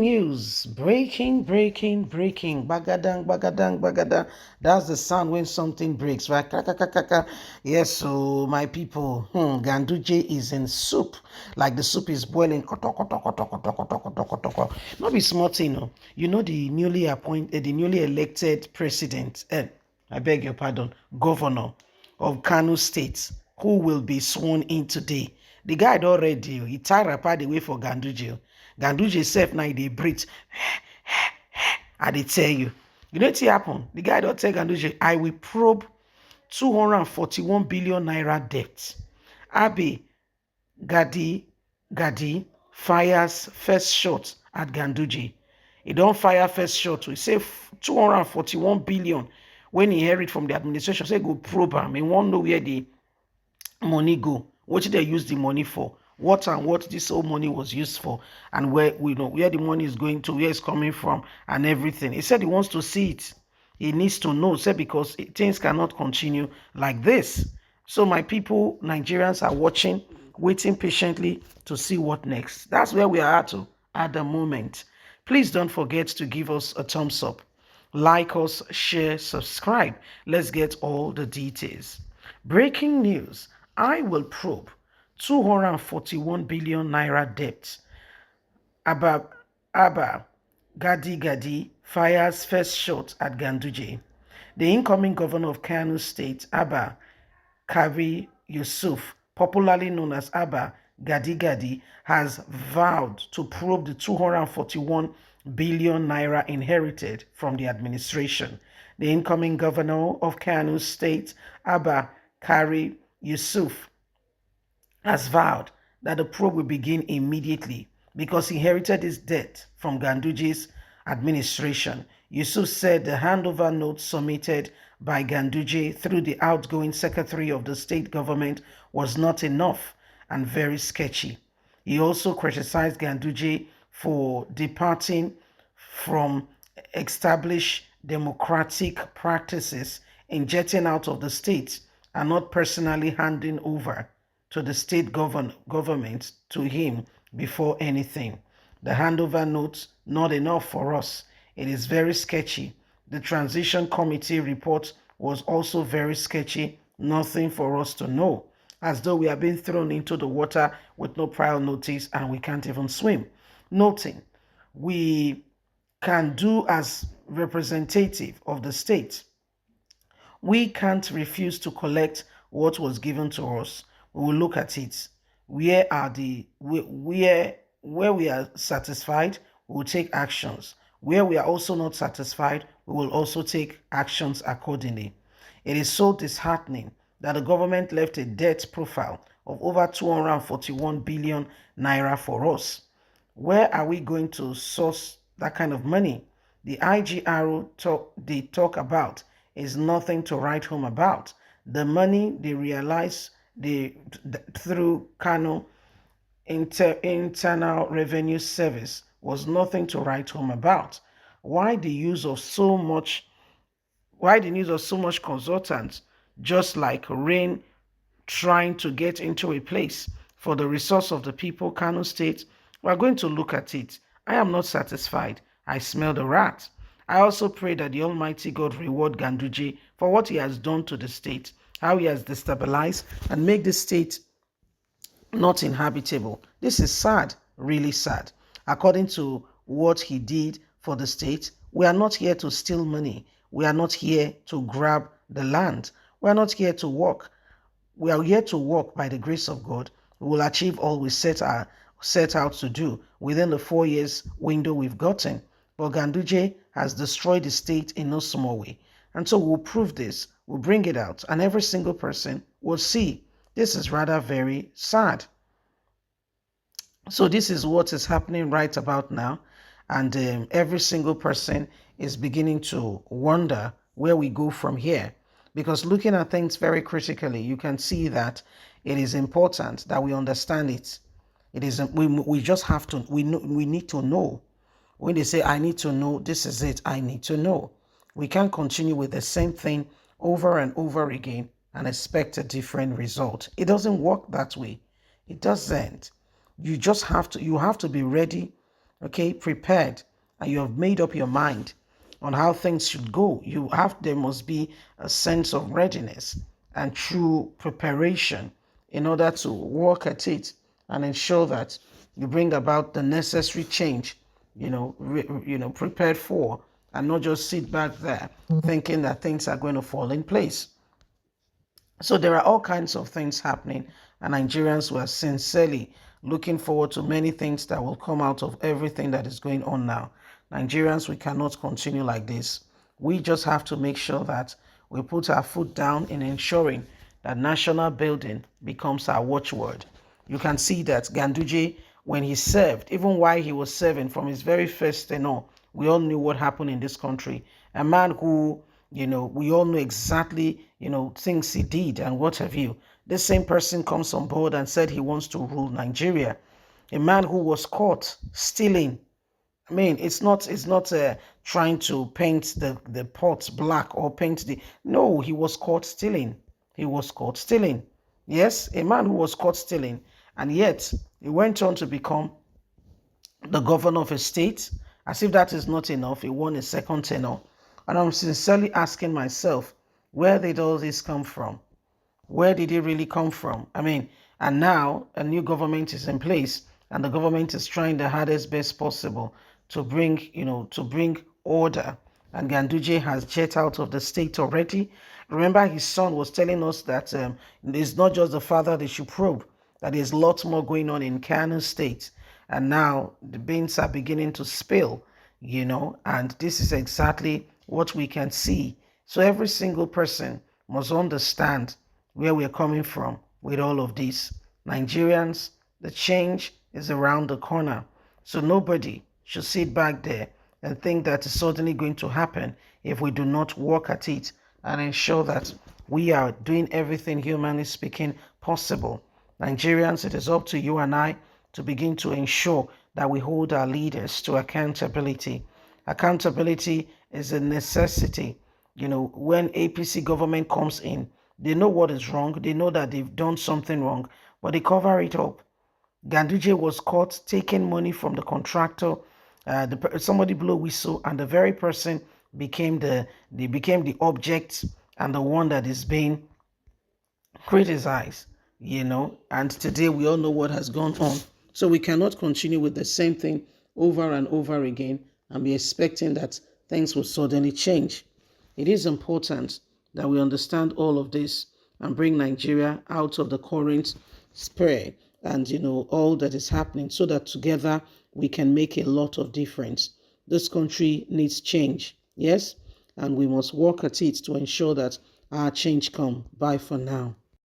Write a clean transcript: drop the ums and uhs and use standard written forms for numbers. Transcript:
news. Breaking. Bagadang, bagadang, bagadang. That's the sound when something breaks, right? Kaka. Yes, so my people, Ganduje is in soup. Like the soup is boiling. Koto, koto, koto, koto, koto, koto, koto, koto. Not be smart, You know the the newly elected president, I beg your pardon, governor of Kano State, who will be sworn in today. The guy don ready. He tie wrapper dey wait for Ganduje. Ganduje sef now dey breathe. I dey tell you. You know wetin happen? The guy don tell Ganduje, I will probe 241 billion naira debt. Abi Gadi fires first shot at Ganduje. He don fire first shot. He say 241 billion when he inherit from the administration. Say go probe am. He wan know where the money go, what did they use the money for, what and what this whole money was used for, and where we know where the money is going to, where it's coming from, and everything. He said he wants to see it. He needs to know, said because things cannot continue like this. So my people, Nigerians are watching, waiting patiently to see what next. That's where we are at the moment. Please don't forget to give us a thumbs up, like us, share, subscribe. Let's get all the details. Breaking news. I will probe 241 billion naira debt. Abba Gadi fires first shot at Ganduje. The incoming governor of Kano State, Abba Kavi Yusuf, popularly known as Abba Gadi, has vowed to probe the 241 billion naira inherited from the administration. The incoming governor of Kano State, Abba Kari Yusuf, has vowed that the probe will begin immediately because he inherited his debt from Ganduje's administration. Yusuf said the handover note submitted by Ganduje through the outgoing secretary of the state government was not enough and very sketchy. He also criticized Ganduje for departing from established democratic practices in jetting out of the state and not personally handing over to the state government to him before anything. The handover note, not enough for us. It is very sketchy. The transition committee report was also very sketchy. Nothing for us to know. As though we are being thrown into the water with no prior notice and we can't even swim. Noting, we can do as representative of the state. We can't refuse to collect what was given to us. We will look at it. Where we are satisfied, we will take actions. Where we are also not satisfied, we will also take actions accordingly. It is so disheartening that the government left a debt profile of over 241 billion naira for us. Where are we going to source that kind of money? The IGRO they talk about is nothing to write home about. The money they realize through Kano Internal Revenue Service was nothing to write home about. Why the use of so much consultants, just like rain trying to get into a place for the resource of the people, Kano State? We are going to look at it. I am not satisfied. I smell the rat. I also pray that the Almighty God reward Ganduje for what he has done to the state, how he has destabilized and make the state not inhabitable. This is sad, really sad. According to what he did for the state, we are not here to steal money. We are not here to grab the land. We are not here to work. We are here to work by the grace of God. We will achieve all we set out to do within the 4 years window we've gotten. But Ganduje has destroyed the state in no small way. And so we'll prove this. We'll bring it out. And every single person will see. This is rather very sad. So this is what is happening right about now. And every single person is beginning to wonder where we go from here. Because looking at things very critically, you can see that it is important that we understand it. It is we just have to, we need to know. When they say, I need to know, this is it, I need to know. We can't continue with the same thing over and over again and expect a different result. It doesn't work that way. It doesn't. You have to be ready okay, prepared, and you have made up your mind on how things should go, there must be a sense of readiness and true preparation in order to work at it and ensure that you bring about the necessary change, prepared for, and not just sit back there thinking that things are going to fall in place. So there are all kinds of things happening, and Nigerians were sincerely looking forward to many things that will come out of everything that is going on now. Nigerians, we cannot continue like this. We just have to make sure that we put our foot down in ensuring that national building becomes our watchword. You can see that Ganduje, when he served, even while he was serving from his very first tenure, we all knew what happened in this country. A man who, we all know exactly, things he did and what have you. This same person comes on board and said he wants to rule Nigeria. A man who was caught stealing. I mean, it's not trying to paint the pot black or paint the. No, he was caught stealing. He was caught stealing. Yes, a man who was caught stealing, and yet he went on to become the governor of a state. As if that is not enough, he won a second tenure. And I'm sincerely asking myself, where did all this come from? Where did it really come from? I mean, and now a new government is in place, and the government is trying the hardest best possible to bring order. And Ganduje has jet out of the state already. Remember, his son was telling us that it's not just the father they should probe, that there's lots more going on in Kano state. And now the beans are beginning to spill, and this is exactly what we can see. So every single person must understand where we're coming from with all of this. Nigerians, the change is around the corner. So nobody should sit back there and think that it's suddenly going to happen if we do not work at it and ensure that we are doing everything, humanly speaking, possible. Nigerians, it is up to you and I to begin to ensure that we hold our leaders to accountability. Accountability is a necessity. When APC government comes in, they know what is wrong. They know that they've done something wrong, but they cover it up. Ganduje was caught taking money from the contractor. Somebody blew a whistle, and the very person became the object and the one that is being criticized. And today we all know what has gone on. So we cannot continue with the same thing over and over again and be expecting that things will suddenly change. It is important that we understand all of this and bring Nigeria out of the current spray and all that is happening, so that together we can make a lot of difference. This country needs change, yes, and we must work at it to ensure that our change come. Bye for now.